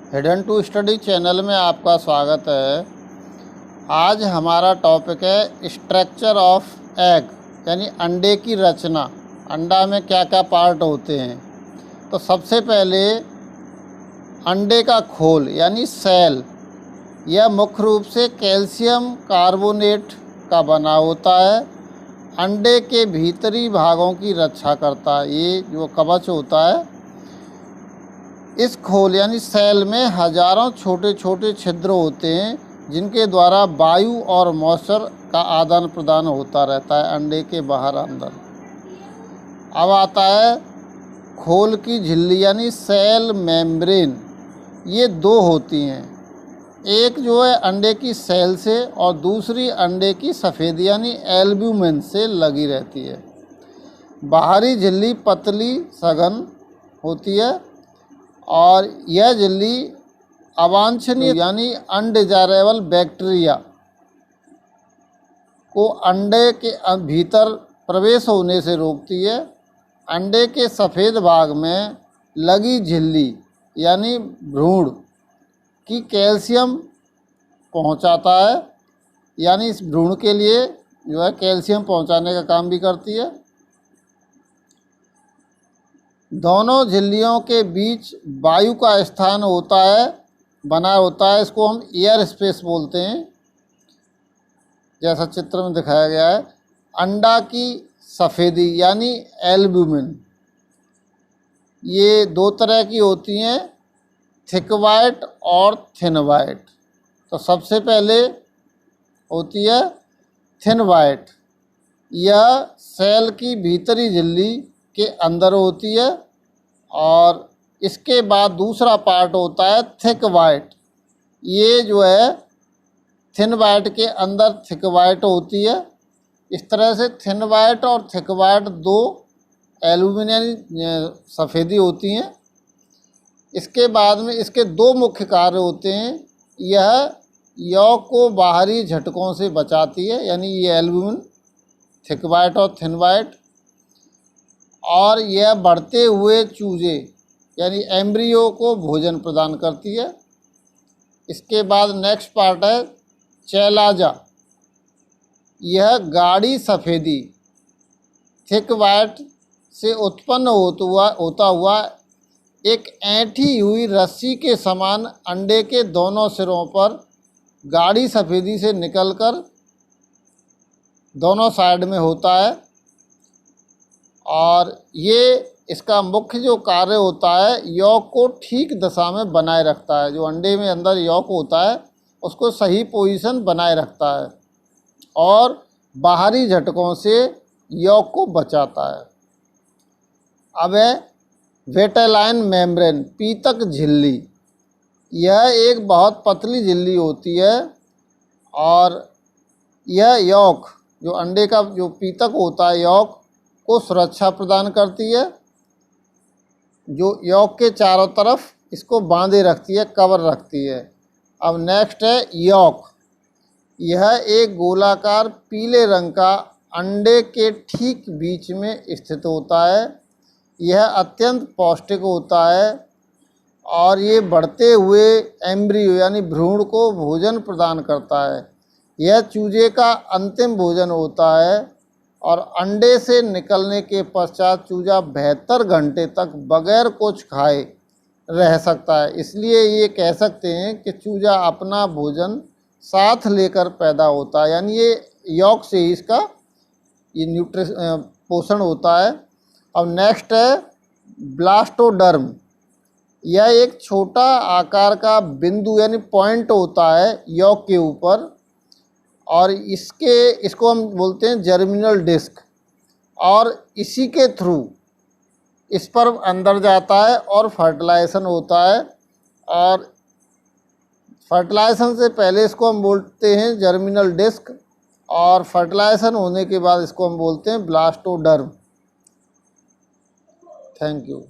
Hidden to study channel में आपका स्वागत है। आज हमारा टॉपिक है स्ट्रक्चर ऑफ एग, यानी अंडे की रचना। अंडा में क्या क्या पार्ट होते हैं। तो सबसे पहले अंडे का खोल यानी सेल, यह मुख्य रूप से कैल्शियम कार्बोनेट का बना होता है। अंडे के भीतरी भागों की रक्षा करता है, ये जो कवच होता है। इस खोल यानी सेल में हजारों छोटे छोटे छिद्र होते हैं जिनके द्वारा वायु और मॉइस्चर का आदान प्रदान होता रहता है अंडे के बाहर अंदर। अब आता है खोल की झिल्ली यानी सेल मेम्ब्रेन। ये दो होती हैं, एक जो है अंडे की सेल से और दूसरी अंडे की सफ़ेद यानी एल्ब्यूमिन से लगी रहती है। बाहरी झिल्ली पतली सघन होती है और यह झिल्ली अवांछनीय यानी अनडिजायरेबल बैक्टीरिया को अंडे के भीतर प्रवेश होने से रोकती है। अंडे के सफ़ेद भाग में लगी झिल्ली यानी भ्रूण की कैल्शियम पहुंचाता है, यानी इस भ्रूण के लिए जो है कैल्शियम पहुंचाने का काम भी करती है। दोनों झिल्लियों के बीच वायु का स्थान होता है, बना होता है। इसको हम एयर स्पेस बोलते हैं, जैसा चित्र में दिखाया गया है। अंडा की सफ़ेदी यानी एल्ब्यूमिन, ये दो तरह की होती हैं, थिक वाइट और थिन वाइट। तो सबसे पहले होती है थिन वाइट। यह सेल की भीतरी झिल्ली के अंदर होती है और इसके बाद दूसरा पार्ट होता है थिक वाइट। ये जो है थिन वाइट के अंदर थिक वाइट होती है। इस तरह से थिन वाइट और थिक वाइट दो एल्यूमिनियम सफ़ेदी होती हैं। इसके बाद में इसके दो मुख्य कार्य होते हैं। यह यॉक को बाहरी झटकों से बचाती है, यानी ये एल्ब्यूमिन थिक वाइट और थिन वाइट, और यह बढ़ते हुए चूजे यानी एम्ब्रियो को भोजन प्रदान करती है। इसके बाद नेक्स्ट पार्ट है चैलाजा। यह गाढ़ी सफ़ेदी थिक वाइट से उत्पन्न होता हुआ एक ऐंठी हुई रस्सी के समान अंडे के दोनों सिरों पर गाढ़ी सफ़ेदी से निकलकर दोनों साइड में होता है। और ये इसका मुख्य जो कार्य होता है, यॉक को ठीक दशा में बनाए रखता है। जो अंडे में अंदर यॉक होता है उसको सही पोजीशन बनाए रखता है और बाहरी झटकों से यॉक को बचाता है। अब है वेटेलाइन मेम्ब्रेन, पीतक झिल्ली। यह एक बहुत पतली झिल्ली होती है और यह यॉक, जो अंडे का जो पीतक होता है, यॉक को सुरक्षा प्रदान करती है। जो यॉक के चारों तरफ इसको बांधे रखती है, कवर रखती है। अब नेक्स्ट है यॉक। यह एक गोलाकार पीले रंग का अंडे के ठीक बीच में स्थित होता है। यह अत्यंत पौष्टिक होता है और ये बढ़ते हुए एम्ब्रियो यानी भ्रूण को भोजन प्रदान करता है। यह चूजे का अंतिम भोजन होता है और अंडे से निकलने के पश्चात चूजा 72 घंटे तक बगैर कुछ खाए रह सकता है। इसलिए ये कह सकते हैं कि चूजा अपना भोजन साथ लेकर पैदा होता है, यानी ये यॉक से ही इसका ये पोषण होता है। अब नेक्स्ट है ब्लास्टोडर्म। यह एक छोटा आकार का बिंदु यानी पॉइंट होता है यॉक के ऊपर और इसको हम बोलते हैं जर्मिनल डिस्क, और इसी के थ्रू इस पर अंदर जाता है और फर्टिलाइजेशन होता है। और फर्टिलाइजेशन से पहले इसको हम बोलते हैं जर्मिनल डिस्क और फर्टिलाइजेशन होने के बाद इसको हम बोलते हैं ब्लास्टोडर्म। Thank you.